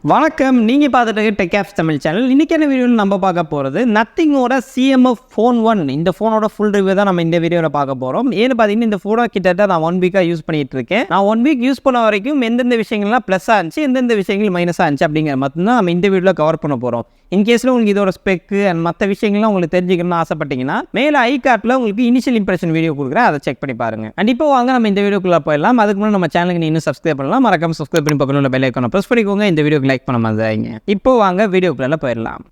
வணக்கம். நீங்கள் பார்த்துட்டு இருக்க டெக் ஆப்ஸ் தமிழ் சேனல். இன்றைக்கான வீடியோவில் நம்ம பார்க்க போகிறது நத்திங்கோட CMF ஃபோன் 1. இந்த ஃபோனோட ஃபுல் ரிவ்யூ தான் நம்ம இந்த வீடியோவில் பார்க்க போகிறோம். ஏன்னு பார்த்தீங்கன்னா இந்த ஃபோனை கிட்டத்தட்ட நான் 1 வீக்காக யூஸ் பண்ணிகிட்டு இருக்கேன். நான் 1 வீக் யூஸ் பண்ண வரைக்கும் எந்தெந்த விஷயங்கள்லாம் ப்ளஸ்ஸாக இருந்துச்சு, எந்தெந்த விஷயங்கள் மைனஸாக இருந்துச்சு அப்படிங்கிற மட்டும்தான் நம்ம இந்த வீடியோவில் கவர் பண்ண போகிறோம். இன்கேஸில் உங்களுக்கு இதோட ஸ்பெக்கு அண்ட் மற்ற விஷயங்கள்லாம் உங்களுக்கு தெரிஞ்சுக்கணும்னு ஆசைப்பட்டீங்கன்னா மேலே ஐகார்ட்டில் உங்களுக்கு இனிஷியல் இம்ப்ரெஷன் வீடியோ கொடுக்குறேன், அதை செக் பண்ணி பாருங்கள். கண்டிப்பாக வாங்க நம்ம இந்த வீடியோக்குள்ளே போயிடலாம். அதுக்கு முன்னாடி நம்ம சேனலுக்கு நீ இன்னும் சப்ஸ்கிரைப் பண்ணலாம். மறக்காம சப்ஸ்கிரைப் பண்ணி பக்கத்தில் உள்ள பெல் ஐகானை ப்ரெஸ் பண்ணிக்கோங்க. இந்த வீடியோக்கு லைக் பண்ண மாதிரி இப்போ வாங்க வீடியோக்குள்ள போயிடலாம்.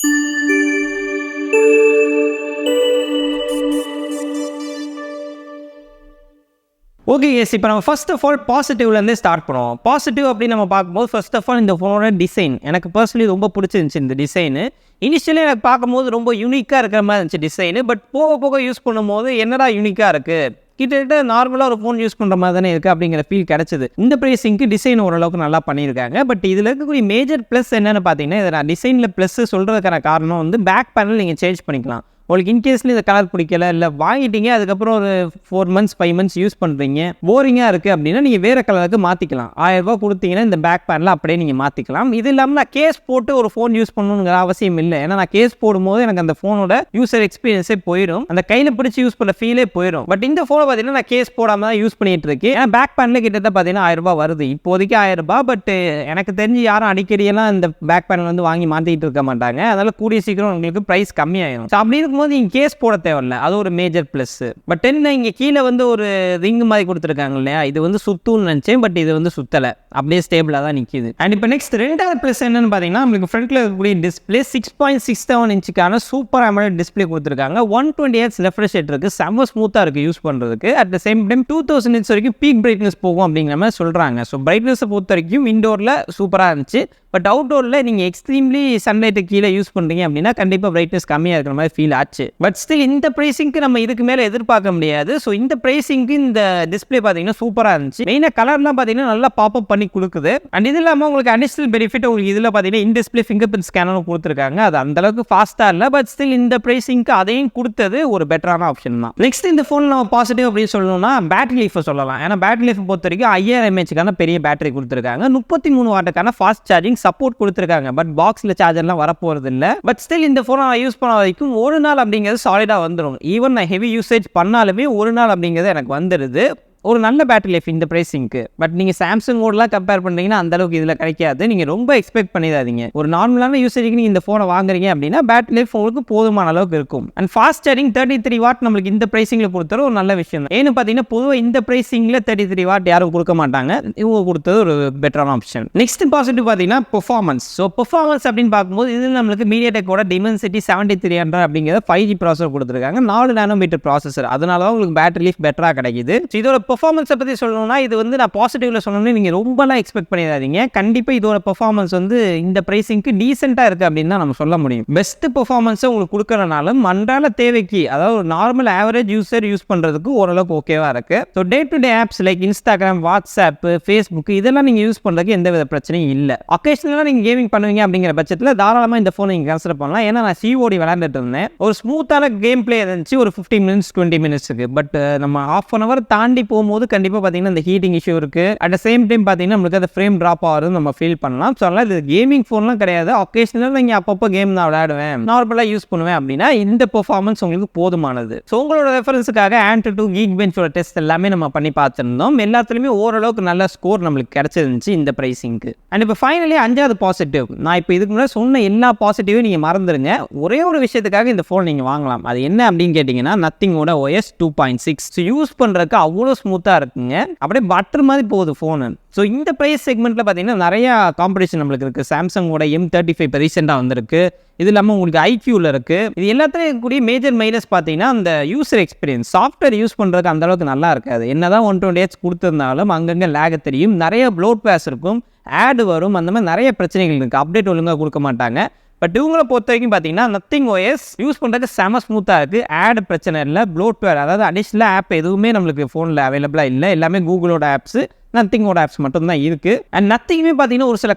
ஓகே எஸ், இப்போ நம்ம ஃபர்ஸ்ட் ஆஃப் ஆல் பாசிட்டிவ்லேருந்தே ஸ்டார்ட் பண்ணுவோம். பாசிட்டிவ் அப்படின்னு நம்ம பார்க்கும்போது ஃபர்ஸ்ட் ஆஃப் ஆல் இந்த ஃபோனோட டிசைன் எனக்கு பர்சனலி ரொம்ப பிடிச்சிருந்துச்சு. இந்த டிசைனு இனிஷியலி எனக்கு பார்க்கும்போது ரொம்ப யூனிக்காக இருக்கிற மாதிரி இருந்துச்சு டிசைனு. பட் போக போக யூஸ் பண்ணும்போது என்னடா யூனிக்காக இருக்குது, கிட்டத்தட்ட நார்மலாக ஒரு ஃபோன் யூஸ் பண்ணுற மாதிரி தானே இருக்குது அப்படிங்கிற ஃபீல் கிடச்சிது. இந்த ப்ரைஸிங்க்கு டிசைன் ஓரளவுக்கு நல்லா பண்ணியிருக்காங்க. பட் இதில் இருக்கக்கூடிய மேஜர் ப்ளஸ் என்னென்னு பார்த்தீங்கன்னா, இதை நான் டிசைனில் ப்ளஸ் சொல்கிறதுக்கான காரணம் வந்து பேக் பேனல் நீங்கள் சேஞ்ச் பண்ணிக்கலாம். உங்களுக்கு இன்கேஸில் இந்த கலர் பிடிக்கல, இல்லை வாங்கிட்டீங்க அதுக்கப்புறம் ஒரு 4 months 5 months யூஸ் பண்ணுறீங்க, போரிங்காக இருக்குது அப்படின்னா நீங்கள் வேறு கலருக்கு மாற்றிக்கலாம். 1000 ரூபா கொடுத்தீங்கன்னா இந்த பேக் பேனில் அப்படியே நீங்கள் மாற்றிக்கலாம். இது இல்லாமல் நான் கேஸ் போட்டு ஒரு ஃபோன் யூஸ் பண்ணணுங்கிற அவசியம் இல்லை. ஏன்னா நான் கேஸ் போடும்போது எனக்கு அந்த ஃபோனோட யூசர் எக்ஸ்பீரியன்ஸே போயிடும், அந்த கையில் பிடிச்சி யூஸ் பண்ண ஃபீலே போயிடும். பட் இந்த ஃபோனை பார்த்தீங்கன்னா நான் கேஸ் போடாமல் தான் யூஸ் பண்ணிட்டு இருக்கேன். ஏன்னா பேக் பேனில் கிட்டத்தட்ட பார்த்தீங்கன்னா 1000 ரூபா வருது, இப்போதைக்கு 1000 ரூபா. பட் எனக்கு தெரிஞ்சு யாரும் அடிக்கடியெல்லாம் இந்த பேக் பேனல் வந்து வாங்கி மாற்றிட்டு இருக்க மாட்டாங்க. அதனால் கூடிய சீக்கிரம் உங்களுக்கு ப்ரைஸ் கம்மியாயிடும். ஸோ அப்படி போது நீங்கள் கேஸ் போட தேவையில்லை, அது ஒரு மேஜர் ப்ளஸ். பட் என்ன இங்கே கீழே வந்து ஒரு ரிங் மாதிரி கொடுத்துருக்காங்க இல்லையா, இது வந்து சுத்துன்னு நினச்சேன். பட் இது வந்து சுத்தலை, அப்படியே ஸ்டேபிளாக தான் நிற்கிது. அண்ட் இப்போ நெக்ஸ்ட் ரெண்டாவது ப்ளஸ் என்னன்னு பார்த்தீங்கன்னா, நம்மளுக்கு ஃப்ரண்ட்டில் இருக்கக்கூடிய டிஸ்பிளே 6.67 இன்ச்சுக்கான சூப்பர் AMOLED டிஸ்பிளே கொடுத்துருக்காங்க. 120 Hz ரெஃப்ரெஷ் ரேட் இருக்குது, செம்ம ஸ்மூத்தாக இருக்குது யூஸ் பண்ணுறதுக்கு. At the same time 2000 nits வரைக்கும் பீக் பிரைட்னஸ் போகும் அப்படிங்கிற மாதிரி சொல்கிறாங்க. ஸோ பிரைட்னஸை பொறுத்த வரைக்கும் இண்டோரில் சூப்பராக இருந்துச்சு. பட் அவுட்டோரில் நீங்கள் எக்ஸ்ட்ரீம்லி சன்லைட்டு கீழே யூஸ் பண்ணுறீங்க அப்படின்னா கண்டிப்பாக பிரைட்னஸ் கம்மியாக இருக்கிற மாதிரி ஃபீல் ஆச்சு. பட் ஸ்டில் இந்த ப்ரைஸிங்க்கு நம்ம இதுக்கு மேலே எதிர்பார்க்க முடியாது. ஸோ இந்த ப்ரைஸிங்க்கு இந்த டிஸ்பிளே பார்த்தீங்கன்னா சூப்பராக இருந்துச்சு. மெயினாக கலர்லாம் பார்த்தீங்கன்னா நல்லா பாப்அப் பண்ணி கொடுக்குது. அண்ட் இது இல்லாமல் உங்களுக்கு அடிஷனல் பெனிஃபிட் உங்களுக்கு இதில் பார்த்தீங்கன்னா இன் டிஸ்பிளே ஃபிங்கர் பிரிண்ட் ஸ்கேனரும் கொடுத்துருக்காங்க. அது அந்தளவுக்கு ஃபாஸ்ட்டாக இல்லை, பட் ஸ்டில் இந்த ப்ரைஸிங்க்கு அதையும் கொடுத்தது ஒரு பெட்டரான ஆப்ஷன் தான். நெக்ஸ்ட் இந்த ஃபோன் நம்ம பாசிட்டிவ் அப்படின்னு சொல்லணும்னா பேட்டரி லைஃபை சொல்லலாம். ஏன்னா பேட்டரி லைஃபை பொறுத்த வரைக்கும் 5000 mAh பெரிய பேட்டரி கொடுத்துருக்காங்க. 33 வாட்டுக்கான ஃபாஸ்ட் சார்ஜிங் சப்போர்ட் கொடுத்துருக்காங்க. பட் பாக்ஸில் சார்ஜர்லாம் வரப்போகிறது இல்லை. பட் ஸ்டில் இந்த ஃபோனை நான் யூஸ் பண்ண வரைக்கும் ஒரு நாள் அப்படிங்கிறது சாலிடாக வந்துடும். ஈவன் நான் ஹெவி யூசேஜ் பண்ணாலுமே ஒரு நாள் அப்படிங்கிறது எனக்கு வந்துடுது. ஒரு நல்ல பேட்டரி லைஃப் இந்த ப்ரைஸிங்க்கு. பட் நீங்கள் சாம்சங் ஓடலாம் கம்பேர் பண்ணுறீங்கன்னா அந்தளவுக்கு இதில் கிடைக்காது. நீங்கள் ரொம்ப எக்ஸ்பெக்ட் பண்ணிடாதீங்க. ஒரு நார்மலான யூசேஜுக்கு நீங்கள் இந்த ஃபோனை வாங்குறீங்க அப்படின்னா பேட்டரி லைஃப் உங்களுக்கு போதுமான அளவுக்கு இருக்கும். அண்ட் ஃபாஸ்ட் சார்ஜிங் 33 வாட் நம்மளுக்கு இந்த ப்ரைஸிங்கில் கொடுத்தது ஒரு நல்ல விஷயம் தான். ஏன்னு பார்த்தீங்கன்னா பொதுவாக இந்த ப்ரைஸிங்கில் 33 வாட் யாரும் கொடுக்க மாட்டாங்க. இவங்க கொடுத்தது ஒரு பெட்டரான ஆப்ஷன். நெக்ஸ்ட் பாசிட்டிவ் பார்த்தீங்கன்னா பெர்ஃபார்மன்ஸ். ஸோ பெர்ஃபார்மன்ஸ் அப்படின்னு பார்க்கும்போது இதில் நம்மளுக்கு மீடியாடெக்கோட Dimensity 7300 அப்படிங்கிற 5G ப்ராசஸர் கொடுத்துருக்காங்க. 4 nm ப்ராசஸர். அதனால தான் உங்களுக்கு பேட்டரி லைஃப் பெட்டராக கிடைக்குது. இதோட பெர்ஃபார்மன்ஸை பற்றி சொல்லணும்னா இது வந்து நான் பாசிட்டிவ்ல சொல்லணும்னு நீங்கள் ரொம்பலாம் எக்ஸ்பெக்ட் பண்ணிடாதீங்க. கண்டிப்பாக இதோட பெர்ஃபார்மன்ஸ் வந்து இந்த ப்ரைஸிங்க்கு டீசெண்டாக இருக்குது அப்படின்னு தான் நம்ம சொல்ல முடியும். பெஸ்ட் பெர்ஃபார்மன்ஸை உங்களுக்கு கொடுக்கறனாலும் அன்றாட தேவைக்கு, அதாவது ஒரு நார்மல் ஆவரேஜ் யூசர் யூஸ் பண்ணுறதுக்கு ஓரளவுக்கு ஓகேவாக இருக்குது. So day to day apps like Instagram, WhatsApp, Facebook இதெல்லாம் நீங்கள் யூஸ் பண்ணுறதுக்கு எந்த வித பிரச்சனையும் இல்லை. ஒகேஷனலாக நீங்கள் கேமிங் பண்ணுவீங்க அப்படிங்கிற பட்சத்தில் தாராளமாக இந்த ஃபோனை நீங்கள் கன்சிடர் பண்ணலாம். ஏன்னா நான் COD விளையாண்டுட்டு இருந்தேன். ஒரு ஸ்மூத்தான கேம் பிளே இருந்துச்சு ஒரு 15 minutes 20 minutesக்கு. பட் நம்ம ½ an hour தாண்டி போகும்போது கண்டிப்பாக பார்த்தீங்கன்னா இந்த ஹீட்டிங் இஷ்யூ இருக்குது. அட் த சேம் டைம் பார்த்தீங்கன்னா நம்மளுக்கு அந்த ஃப்ரேம் ட்ராப் ஆகிறது நம்ம ஃபீல் பண்ணலாம். ஸோ அதனால் இது கேமிங் ஃபோன்லாம் கிடையாது. ஒகேஷனலாக நீங்கள் அப்பப்போ கேம் நான் விளையாடுவேன், நார்மலாக யூஸ் பண்ணுவேன் அப்படின்னா இந்த பெர்ஃபார்மன்ஸ் உங்களுக்கு போதுமானது. ஸோ உங்களோட ரெஃபரன்ஸுக்காக Antutu Geekbench டெஸ்ட் எல்லாமே நம்ம பண்ணி பார்த்துருந்தோம். எல்லாத்துலேயுமே ஓரளவுக்கு நல்ல ஸ்கோர் நம்மளுக்கு கிடைச்சிருந்துச்சு இந்த ப்ரைஸிங்க்கு. அண்ட் இப்போ ஃபைனலி 5வது பாசிட்டிவ். நான் இப்போ இதுக்கு முன்னாடி சொன்ன எல்லா பாசிட்டிவும் நீங்கள் மறந்துடுங்க. ஒரே ஒரு விஷயத்துக்காக இந்த ஃபோன் நீங்கள் வாங்கலாம். அது என்ன அப்படின்னு கேட்டிங்கன்னா நத்திங்கோட OS 2.6. ஸோ யூஸ் பண்ணுறதுக்கு அவ்வளோ ஸ்மூத்தாக இருக்குங்க. அப்படியே பட்டர் மாதிரி போகுது ஃபோனு. ஸோ இந்த ப்ரைஸ் செக்மெண்ட்டில் பார்த்தீங்கன்னா நிறையா காம்படிஷன் நம்மளுக்கு இருக்குது. சாம்சங்கோட M35 இப்போ ரீசெண்டாக வந்திருக்கு. இது இல்லாமல் உங்களுக்கு IQவில் இருக்குது. இது எல்லாத்துலேயும் இருக்கக்கூடிய மேஜர் மைனஸ் பார்த்தீங்கன்னா அந்த யூசர் எக்ஸ்பீரியன்ஸ். சாஃப்ட்வேர் யூஸ் பண்ணுறதுக்கு அந்தளவுக்கு நல்லா இருக்காது. என்ன தான் 120 Hz கொடுத்துருந்தாலும் அங்கங்கே லேக் தெரியும், நிறைய ப்ளோட்வேர்ஸ் இருக்கும், ஆடு வரும், அந்த மாதிரி நிறைய பிரச்சனைகள் இருக்குது. அப்டேட் ஒழுங்காக கொடுக்க மாட்டாங்க. பட் இவங்களை பொறுத்த வரைக்கும் பார்த்தீங்கன்னா நத்திங் OS யூஸ் பண்ணுறதுக்கு செம ஸ்மூத்தாக இருக்குது. ஆட் பிரச்சனை இல்லை, ப்ளோட்வேர் அதாவது அடிஷ்னலாக ஆப் எதுவுமே நம்மளுக்கு ஃபோனில் அவைலபிளாக இல்லை. எல்லாமே கூகுளோட ஆப்ஸு, நத்திங்கோட ஆப்ஸ் மட்டும் தான் இருக்குது. அண்ட் நத்திங்குமே பார்த்தீங்கன்னா ஒரு சில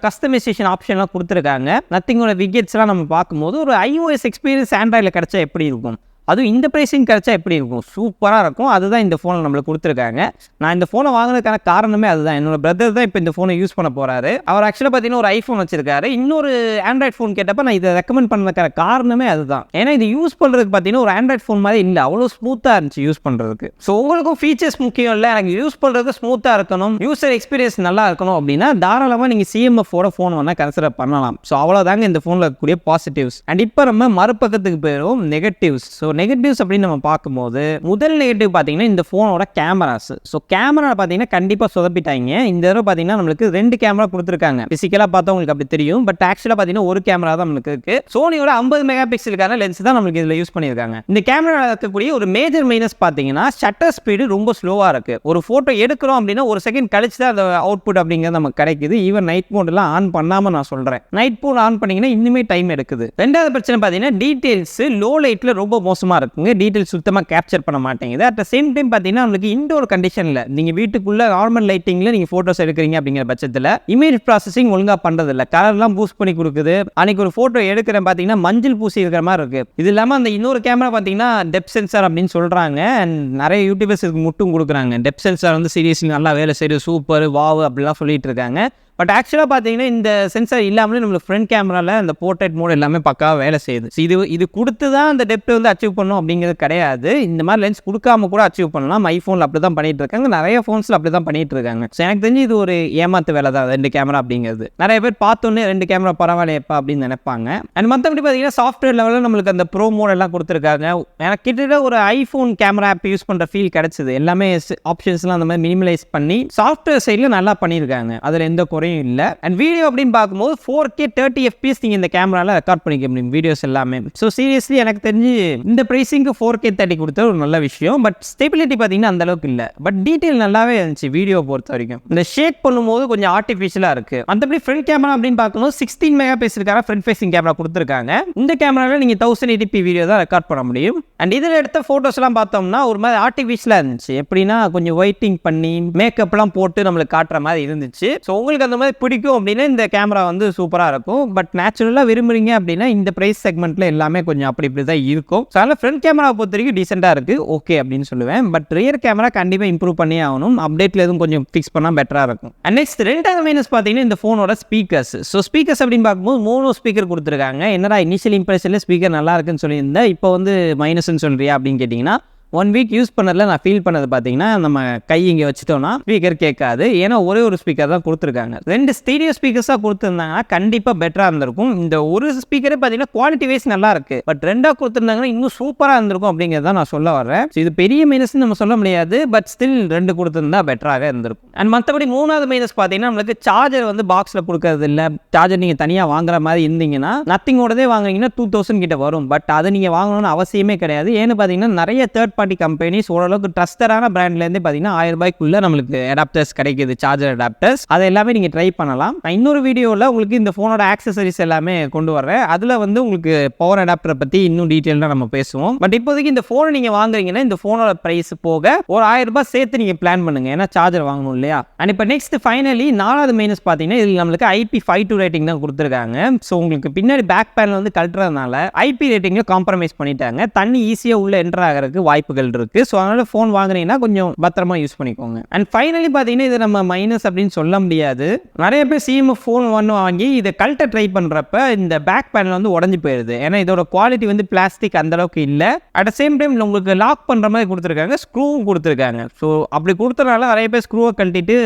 கஸ்டமைசேஷன் ஆப்ஷன்லாம் கொடுத்துருக்காங்க. நத்திங்கோட விக்கெட்ஸ்லாம் நம்ம பார்க்கும்போது ஒரு iOS எக்ஸ்பீரியன்ஸ் ஆண்ட்ராய்டில் கிடச்சா எப்படி இருக்கும் அதுவும் இந்த ப்ரைஸிங் கிடச்சா எப்படி இருக்கும், சூப்பராக இருக்கும். அதுதான் இந்த ஃபோனை நம்மளுக்கு கொடுத்துருக்காங்க. நான் இந்த ஃபோனை வாங்கினதுக்கான காரணமே அதுதான். என்னோட பிரதர் தான் இப்போ இந்த ஃபோனை யூஸ் பண்ண போகிறாரு. அவர் ஆக்சுவலாக பார்த்தீங்கன்னா ஒரு ஐஃபோன் வச்சிருக்காரு. இன்னொரு ஆண்ட்ராய்ட் ஃபோன் கேட்டப்போ நான் இதை ரெக்கமெண்ட் பண்ணதுக்கான காரணமே அதுதான். ஏன்னா இது யூஸ் பண்ணுறதுக்கு பார்த்தீங்கன்னா ஒரு ஆண்ட்ராய்ட் ஃபோன் மாதிரி இல்லை, அவ்வளோ ஸ்மூத்தாக இருந்துச்சு யூஸ் பண்ணுறதுக்கு. ஸோ உங்களுக்கும் ஃபீச்சர்ஸ் முக்கியம் இல்லை, எனக்கு யூஸ் பண்ணுறதுக்கு ஸ்மூத்தாக இருக்கணும், யூசர் எக்ஸ்பீரியன்ஸ் நல்லா இருக்கணும் அப்படின்னா தாராளமாக நீங்கள் சிஎம்எஃபோட ஃபோன் வேணால் கன்சிடர் பண்ணலாம். ஸோ அவ்வளோதாங்க இந்த ஃபோனில் இருக்கக்கூடிய பாசிட்டிவ்ஸ். அண்ட் இப்போ நம்ம மறுபக்கத்துக்கு போயிடும் நெகட்டிவ்ஸ். ஸோ நெகட்டிவ்ஸ் அப்படின்னு நம்ம பார்க்கும்போது முதல் நெகட்டிவ் பார்த்தீங்கன்னா இந்த ஃபோனோட கேமராஸ். ஸோ கேமரா பார்த்தீங்கன்னா கண்டிப்பாக சொதப்பிட்டாங்க. இந்த தடவை பார்த்தீங்கன்னா நம்மளுக்கு 2 கேமரா கொடுத்துருக்காங்க. ஃபிசிக்கலாக பார்த்தா உங்களுக்கு அப்படி தெரியும், பட் ஆக்சுவலாக பார்த்தீங்கன்னா ஒரு கேமரா தான் நம்மளுக்கு இருக்கு. சோனியோட 50 மெகா பிக்சலுக்கான லென்ஸ் தான் நம்மளுக்கு இதில் யூஸ் பண்ணியிருக்காங்க. இந்த கேமரா இருக்கக்கூடிய ஒரு மேஜர் மைனஸ் பார்த்தீங்கன்னா ஷட்டர் ஸ்பீடு ரொம்ப ஸ்லோவாக இருக்கு. ஒரு ஃபோட்டோ எடுக்கிறோம் அப்படின்னா ஒரு செகண்ட் கழிச்சு தான் அந்த அவுட்புட் அப்படிங்கிறது நமக்கு கிடைக்குது. ஈவன் நைட் மோட்லாம் ஆன் பண்ணாமல் நான் சொல்கிறேன், நைட் மோட் ஆன் பண்ணிங்கன்னா இன்னுமே டைம் எடுக்குது. ரெண்டாவது பிரச்சனை பார்த்தீங்கன்னா டீட்டெயில்ஸ் லோ லைட்டில் ரொம்ப மோசமாக இருக்குங்க. டீட்டெயில்ஸ் சுத்தமாக கேப்சர் பண்ண மாட்டேங்குது. அட் த சேம் டைம் பார்த்தீங்கன்னா உங்களுக்கு இன்டோர் கண்டிஷனில் நீங்கள் வீட்டுக்குள்ளே நார்மல் லைட்டிங்கில் நீங்கள் ஃபோட்டோஸ் எடுக்கிறீங்க அப்படிங்கிற பட்சத்தில் இமேஜ் ப்ராசஸிங் ஒழுங்காக பண்ணுறதில்ல, கலர்லாம் பூஸ்ட் பண்ணி கொடுக்குது. அன்றைக்கி ஒரு ஃபோட்டோ எடுக்கிறேன் பார்த்தீங்கன்னா மஞ்சள் பூசி இருக்கிற மாதிரி இருக்குது. இது இல்லாமல் அந்த இன்னொரு கேமரா பார்த்தீங்கன்னா டெப்த் சென்சார் அப்படின்னு சொல்கிறாங்க. அண்ட் நிறைய யூடியூபர்ஸ் இதுக்கு முட்டும் கொடுக்குறாங்க. டெப்த் சென்சார் வந்து சீரியஸ்லி நல்லா வேலை செய்யுது, சூப்பர் வாவ் அப்படிலாம் சொல்லிட்டு இருக்காங்க. பட் ஆக்சுவலாக பார்த்தீங்கன்னா இந்த சென்சார் இல்லாமலே நம்மளுக்கு ஃப்ரண்ட் கேமராவில் அந்த போர்ட்ரேட் மோட் எல்லாமே பக்காவாக வேலை செய்யுது. இது கொடுத்து தான் அந்த டெப்த் வந்து அச்சீவ் பண்ணணும் அப்படிங்கிறது கிடையாது. இந்த மாதிரி லென்ஸ் கொடுக்காம கூட அச்சீவ் பண்ணலாம். ஐஃபோனில் அப்படி தான் பண்ணிட்டு இருக்காங்க, நிறைய ஃபோன்ஸில் அப்படி தான் பண்ணிட்டு இருக்காங்க. ஸோ எனக்கு தெரிஞ்சு இது ஒரு ஏமாத்து வேலை தான் 2 கேமரா அப்படிங்கிறது. நிறைய பேர் பார்த்தோன்னே 2 கேமரா பரவாயில்லையப்பா அப்படின்னு நினைப்பாங்க. அண்ட் மற்றபடி பார்த்தீங்கன்னா சாஃப்ட்வேர் லெவலில் நம்மளுக்கு அந்த ப்ரோ மோட் எல்லாம் கொடுத்துருக்காங்க. எனக்கு கிட்டத்தட்ட ஒரு ஐஃபோன் கேமரா ஆப் யூஸ் பண்ணுற ஃபீல் கிடைச்சிது. எல்லாமே ஆப்ஷன்ஸ்லாம் அந்த மாதிரி மினிமலைஸ் பண்ணி சாஃப்ட்வேர் சைடில் நல்லா பண்ணியிருக்காங்க, அதில் எந்த குறையும் இல்லை. அண்ட் வீடியோ அப்படின்னு பார்க்கும்போது 4K 30 FPS நீங்கள் இந்த கேமராவில் ரெக்கார்ட் பண்ணிக்க முடியும் வீடியோஸ் எல்லாமே. ஸோ சீரியஸ்லி எனக்கு தெரிஞ்சு இந்த ப்ரைஸிங்க்கு 4K 30 கொடுத்த ஒரு நல்ல விஷயம். பட் ஸ்டெபிலிட்டி பார்த்தீங்கன்னா அந்த அளவுக்கு இல்லை, பட் டீட்டெயில் நல்லாவே இருந்துச்சு வீடியோ பொறுத்த வரைக்கும். இந்த ஷேக் பண்ணும்போது கொஞ்சம் ஆர்டிஃபிஷியலாக இருக்குது. மற்றபடி ஃப்ரண்ட் கேமரா அப்படின்னு பார்க்கும்போது 16 மெகா பிக்சலுக்கான ஃப்ரண்ட் ஃபேசிங் கேமரா கொடுத்துருக்காங்க. இந்த கேமராவில் நீங்கள் 1080p வீடியோ தான் ரெக்கார்ட் பண்ண முடியும். அண்ட் இதில் எடுத்த ஃபோட்டோஸ்லாம் பார்த்தோம்னா ஒரு மாதிரி ஆர்டிஃபிஷியலாக இருந்துச்சு. எப்படின்னா கொஞ்சம் ஒயிட்டிங் பண்ணி மேக்கப்லாம் போட்டு நம்மளுக்கு காட்டுற மாதிரி இருந்துச்சு. ஸோ உங்களுக்கு அந்த மாதிரி பிடிக்கும் அப்படின்னா இந்த கேமரா வந்து சூப்பராக இருக்கும். பட் நேச்சுரலாக விரும்புறீங்க அப்படின்னா இந்த ப்ரைஸ் செக்மெண்ட்டில் எல்லாமே கொஞ்சம் அப்படி இப்படி தான் இருக்கும். ஸோ அதனால் ஃப்ரண்ட் கேமரா பொறுத்த வரைக்கும் டீசெண்டாக இருக்குது, ஓகே அப்படின்னு சொல்லுவேன். பட் ரியர் கேமரா கண்டிப்பாக இம்ப்ரூவ் பண்ணி ஆகணும். அப்டேட்டில் எதுவும் கொஞ்சம் ஃபிக்ஸ் பண்ணால் பெட்டராக இருக்கும். அண்ட் நெக்ஸ்ட் ரெண்டாவது மைனஸ் பார்த்தீங்கன்னா இந்த ஃபோனோட ஸ்பீக்கர்ஸ். ஸோ ஸ்பீக்கர்ஸ் அப்படின்னு பார்க்கும்போது 3 ஸ்பீக்கர் கொடுத்துருக்காங்க. என்னடா இனிஷியல் இம்ப்ரெஷனில் ஸ்பீக்கர் நல்லா இருக்குன்னு சொல்லியிருந்தேன், இப்போ வந்து மைனஸ்ன்னு சொல்கிறியா அப்படின்னு கேட்டிங்கன்னா 1 வீக் யூஸ் பண்ணதில் நான் ஃபீல் பண்ணது பார்த்தீங்கன்னா நம்ம கை இங்கே வச்சுட்டோம்னா ஸ்பீக்கர் கேட்காது. ஏன்னா ஒரே ஒரு ஸ்பீக்கர் தான் கொடுத்துருக்காங்க. 2 ஸ்டீரியோ ஸ்பீக்கர்ஸாக கொடுத்துருந்தாங்கன்னா கண்டிப்பாக பெட்டராக இருந்திருக்கும். இந்த ஒரு ஸ்பீக்கரே பார்த்தீங்கன்னா குவாலிட்டி வைஸ் நல்லா இருக்குது, பட் 2ஆக கொடுத்துருந்தாங்கன்னா இன்னும் சூப்பராக இருந்திருக்கும் அப்படிங்கிறத நான் சொல்ல வரேன். ஸோ இது பெரிய மைனஸ்ன்னு நம்ம சொல்ல முடியாது, பட் ஸ்டில் 2 கொடுத்துருந்தா பெட்டராக இருந்திருக்கும். அண்ட் மற்றபடி 3வது மைனஸ் பார்த்தீங்கன்னா நம்மளுக்கு சார்ஜர் வந்து பாக்ஸில் கொடுக்கறது இல்லை. சார்ஜர் நீங்கள் தனியாக வாங்குற மாதிரி இருந்தீங்கன்னா நத்திங்கோடதே வாங்குறீங்கன்னா 2000 கிட்ட வரும். பட் அதை நீங்கள் வாங்கணும்னு அவசியமே கிடையாது. ஏன்னு பார்த்தீங்கன்னா நிறைய தேர்ட் பார்ட்டி கம்பெனிஸ் ஓரளவுக்கு ட்ரஸ்டடான பிராண்ட்லேருந்து பார்த்தீங்கன்னா 1000 ரூபாய்க்குள்ளே நம்மளுக்கு அடாப்டர்ஸ் கிடைக்குது, சார்ஜர் அடாப்டர்ஸ். அதை எல்லாமே நீங்கள் ட்ரை பண்ணலாம். நான் இன்னொரு வீடியோவில் உங்களுக்கு இந்த ஃபோனோட ஆக்சசரிஸ் எல்லாமே கொண்டு வரேன். அதில் வந்து உங்களுக்கு பவர் அடாப்டரை பற்றி இன்னும் டீட்டெயிலாக நம்ம பேசுவோம். பட் இப்போதைக்கு இந்த ஃபோனை நீங்கள் வாங்குறீங்கன்னா இந்த ஃபோனோட ப்ரைஸ் போக ஒரு 1000 ரூபாய் சேர்த்து நீங்கள் பிளான் பண்ணுங்கள், ஏன்னா சார்ஜர் வாங்கணும் இல்லையா. அண்ட் இப்போ நெக்ஸ்ட் ஃபைனலி 4வது மைனஸ் பார்த்தீங்கன்னா இதில் நம்மளுக்கு IP52 ரேட்டிங் தான் கொடுத்துருக்காங்க. ஸோ உங்களுக்கு பின்னாடி பேக் பேனல் வந்து கழட்டுறதுனால IP ரேட்டிங்கை காம்ப்ரமைஸ் பண்ணிட்டாங்க. தண்ணி ஈஸியாக உள்ள என்டர் ஆகிறதுக்கு வாய்ப்புகள் இருக்கு. ஸோ அதனால ஃபோன் வாங்குறீங்கன்னா கொஞ்சம் பத்திரமா யூஸ் பண்ணிக்கோங்க. அண்ட் ஃபைனலி பார்த்தீங்கன்னா இது நம்ம மைனஸ் அப்படின்னு சொல்ல முடியாது. நிறைய பேர் சிஎம்எஃப் ஃபோன் வாங்கி இதை கழட்ட ட்ரை பண்ணுறப்ப இந்த பேக் பேனல் வந்து உடஞ்சி போயிடுது. ஏன்னா இதோட குவாலிட்டி வந்து பிளாஸ்டிக் அந்த அளவுக்கு இல்லை. அட் த சேம் டைம் உங்களுக்கு லாக் பண்ணுற மாதிரி கொடுத்துருக்காங்க, ஸ்க்ரூவும் கொடுத்துருக்காங்க. ஸோ அப்படி கொடுத்தனால நிறைய பேர் ஸ்க்ரூவை கழட்டிட்டு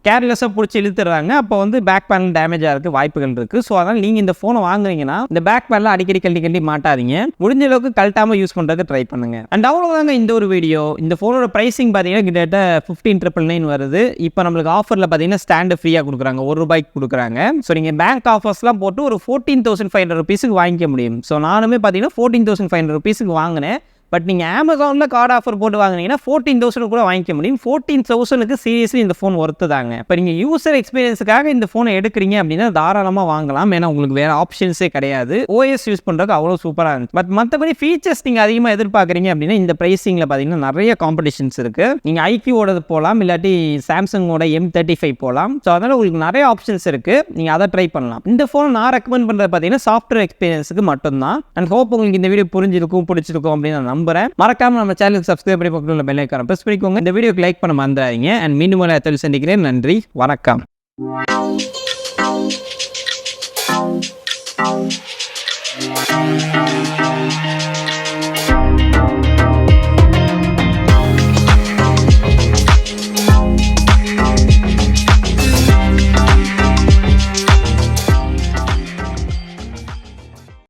கேர்லெஸ்ஸாக பிடிச்சி இழுத்துறாங்க. அப்போ வந்து பேக் பேனல் டேமேஜ் ஆகிறதுக்கு வாய்ப்புகள் இருக்குது. ஸோ அதனால் நீங்கள் இந்த ஃபோனை வாங்குறீங்கன்னா இந்த பேக் பேனல் அடிக்கடி கழட்டி மாட்டாதீங்க. முடிஞ்ச அளவுக்கு கழட்டாமல் யூஸ் பண்ணுறதுக்கு ட்ரை பண்ணுங்க. அண்ட் அவ்வளோதாங்க இந்த ஒரு வீடியோ. இந்த ஃபோனோட ப்ரைஸிங் பார்த்தீங்கன்னா கிட்டத்தட்ட 15,999 வருது. இப்போ நம்மளுக்கு ஆஃபரில் பார்த்தீங்கன்னா ஸ்டாண்டு ஃப்ரீயாக கொடுக்குறாங்க, ₹1 கொடுக்குறாங்க. ஸோ நீங்கள் பேங்க் ஆஃபர்ஸ்லாம் போட்டு ஒரு ₹14,500 வாங்கிக்க முடியும். ஸோ நானுமே பார்த்தீங்கன்னா ₹14,500 வாங்கினேன். பட் நீங்கள் அமேசானில் கார்டு ஆஃபர் போட்டு வாங்கினீங்கன்னா 14,000 கூட வாங்கிக்க முடியும். 14,000க்கு சீரியஸ்லி இந்த ஃபோன் ஒர்த்து தாங்க. இப்போ நீங்கள் யூசர் எக்ஸ்பீரியன்ஸுக்காக இந்த ஃபோனை எடுக்கிறீங்க அப்படின்னா தாராளமாக வாங்கலாம். ஏன்னா உங்களுக்கு வேறு ஆப்ஷன்ஸே கிடையாது. ஓஎஸ் யூஸ் பண்ணுறதுக்கு அவ்வளோ சூப்பராக இருந்துச்சு. பட் மற்றபடி ஃபீச்சர்ஸ் நீங்கள் அதிகமாக எதிர்பார்க்குறீங்க அப்படின்னா இந்த ப்ரைஸிங்கில் பார்த்தீங்கன்னா நிறைய காம்படிஷன்ஸ் இருக்குது. நீங்கள் ஐக்யூவோடது போகலாம், இல்லாட்டி சாம்சங்கோட M35 போகலாம். ஸோ அதனால் உங்களுக்கு நிறைய ஆப்ஷன்ஸ் இருக்குது, நீங்கள் அதை ட்ரை பண்ணலாம். இந்த ஃபோனை நான் ரெக்கமெண்ட் பண்ணுறது பார்த்தீங்கன்னா சாஃப்ட்வேர் எக்ஸ்பீரியன்ஸுக்கு மட்டும்தான். அண்ட் ஹோப் உங்களுக்கு இந்த வீடியோ புரிஞ்சிருக்கும், பிடிச்சிருக்கும் அப்படின்னு நான் நம்புறேன். மறக்காம நம்ம சேனலுக்கு சப்ஸ்கிரைப் பண்ணி பக்கத்துல உள்ள பெல் ஐகானை பிரஸ் பண்ணிக்கோங்க. இந்த வீடியோக்கு லைக் பண்ண மறந்துடாதீங்க. அண்ட் மீண்டும் சந்திக்கிறேன். நன்றி, வணக்கம்.